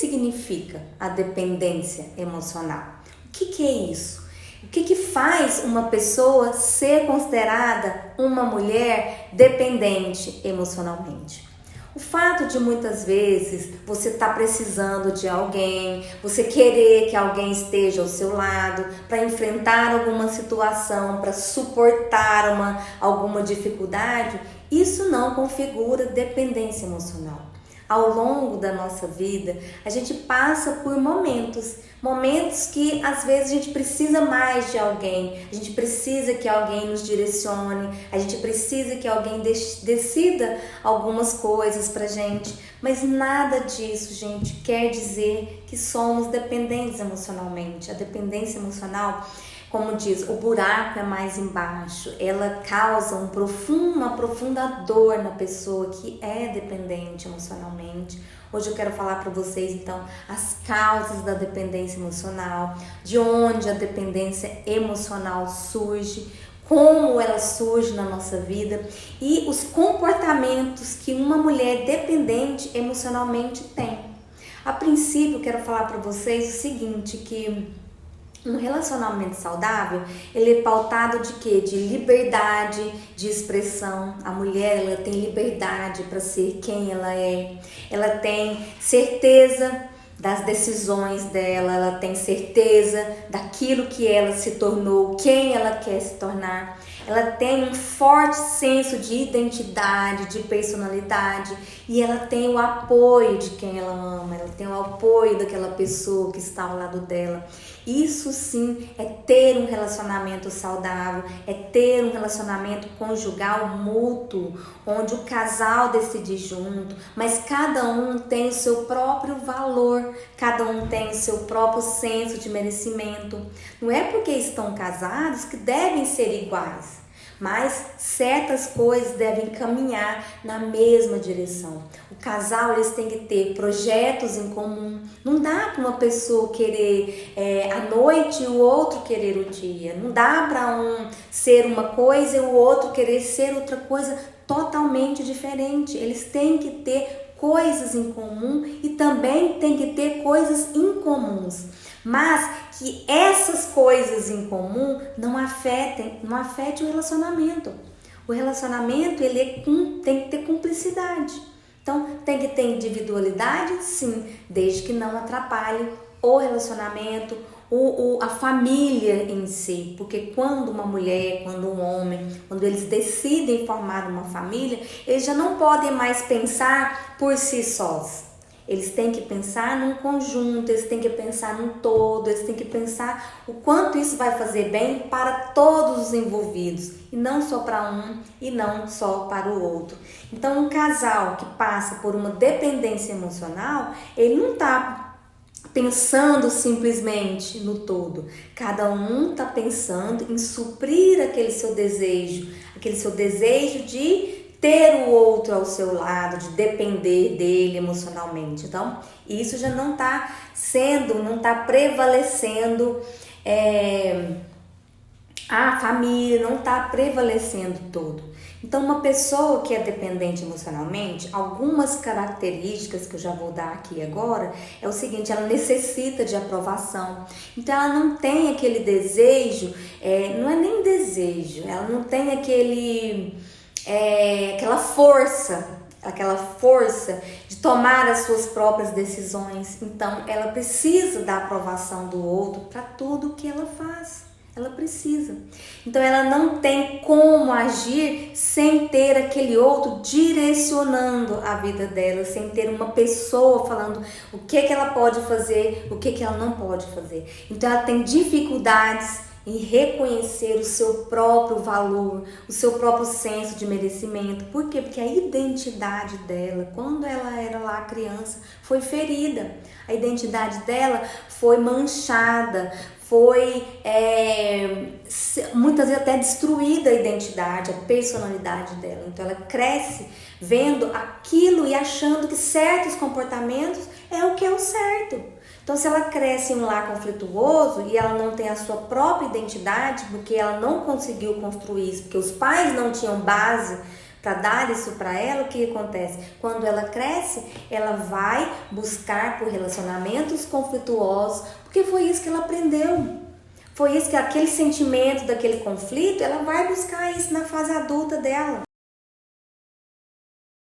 significa a dependência emocional? O que é isso? O que faz uma pessoa ser considerada uma mulher dependente emocionalmente? O fato de muitas vezes você estar precisando de alguém, você querer que alguém esteja ao seu lado para enfrentar alguma situação, para suportar alguma dificuldade, isso não configura dependência emocional. Ao longo da nossa vida, a gente passa por momentos que às vezes a gente precisa mais de alguém, a gente precisa que alguém nos direcione, a gente precisa que alguém decida algumas coisas pra gente, mas nada disso, gente, quer dizer que somos dependentes emocionalmente. A dependência emocional, como diz, o buraco é mais embaixo, ela causa uma profunda dor na pessoa que é dependente emocionalmente. Hoje eu quero falar para vocês, então, as causas da dependência emocional, de onde a dependência emocional surge, como ela surge na nossa vida e os comportamentos que uma mulher dependente emocionalmente tem. A princípio, eu quero falar para vocês o seguinte, que um relacionamento saudável, ele é pautado de quê? De liberdade de expressão. A mulher, ela tem liberdade para ser quem ela é. Ela tem certeza das decisões dela, ela tem certeza daquilo que ela se tornou, quem ela quer se tornar. Ela tem um forte senso de identidade, de personalidade, e ela tem o apoio de quem ela ama, ela tem o apoio daquela pessoa que está ao lado dela. Isso sim é ter um relacionamento saudável, é ter um relacionamento conjugal mútuo, onde o casal decide junto, mas cada um tem o seu próprio valor, cada um tem o seu próprio senso de merecimento. Não é porque estão casados que devem ser iguais, mas certas coisas devem caminhar na mesma direção. O casal, eles têm que ter projetos em comum. Não dá para uma pessoa querer a noite e o outro querer o dia. Não dá para um ser uma coisa e o outro querer ser outra coisa totalmente diferente. Eles têm que ter coisas em comum e também tem que ter coisas incomuns. Mas que essas coisas em comum não afetem o relacionamento. O relacionamento, tem que ter cumplicidade. Então, tem que ter individualidade, sim, desde que não atrapalhe o relacionamento, a família em si. Porque quando uma mulher, quando um homem, quando eles decidem formar uma família, eles já não podem mais pensar por si sós. Eles têm que pensar num conjunto, eles têm que pensar num todo, eles têm que pensar o quanto isso vai fazer bem para todos os envolvidos, e não só para um e não só para o outro. Então, um casal que passa por uma dependência emocional, ele não está pensando simplesmente no todo. Cada um está pensando em suprir aquele seu desejo de ter o outro ao seu lado, de depender dele emocionalmente. Então, isso já não está prevalecendo, a família não está prevalecendo todo. Então, uma pessoa que é dependente emocionalmente, algumas características que eu já vou dar aqui agora, é o seguinte: ela necessita de aprovação. Então, ela não tem aquele desejo, não é nem desejo, ela não tem aquela força de tomar as suas próprias decisões. Então, ela precisa da aprovação do outro para tudo que ela faz. Ela precisa. Então, ela não tem como agir sem ter aquele outro direcionando a vida dela, sem ter uma pessoa falando o que ela pode fazer, o que ela não pode fazer. Então, ela tem dificuldades em reconhecer o seu próprio valor, o seu próprio senso de merecimento. Por quê? Porque a identidade dela, quando ela era lá criança, foi ferida. A identidade dela foi manchada, foi muitas vezes até destruída a identidade, a personalidade dela. Então ela cresce vendo aquilo e achando que certos comportamentos é o que é o certo. Então, se ela cresce em um lar conflituoso e ela não tem a sua própria identidade, porque ela não conseguiu construir isso, porque os pais não tinham base para dar isso para ela, o que acontece? Quando ela cresce, ela vai buscar por relacionamentos conflituosos, porque foi isso que ela aprendeu. Foi isso que aquele sentimento daquele conflito, ela vai buscar isso na fase adulta dela.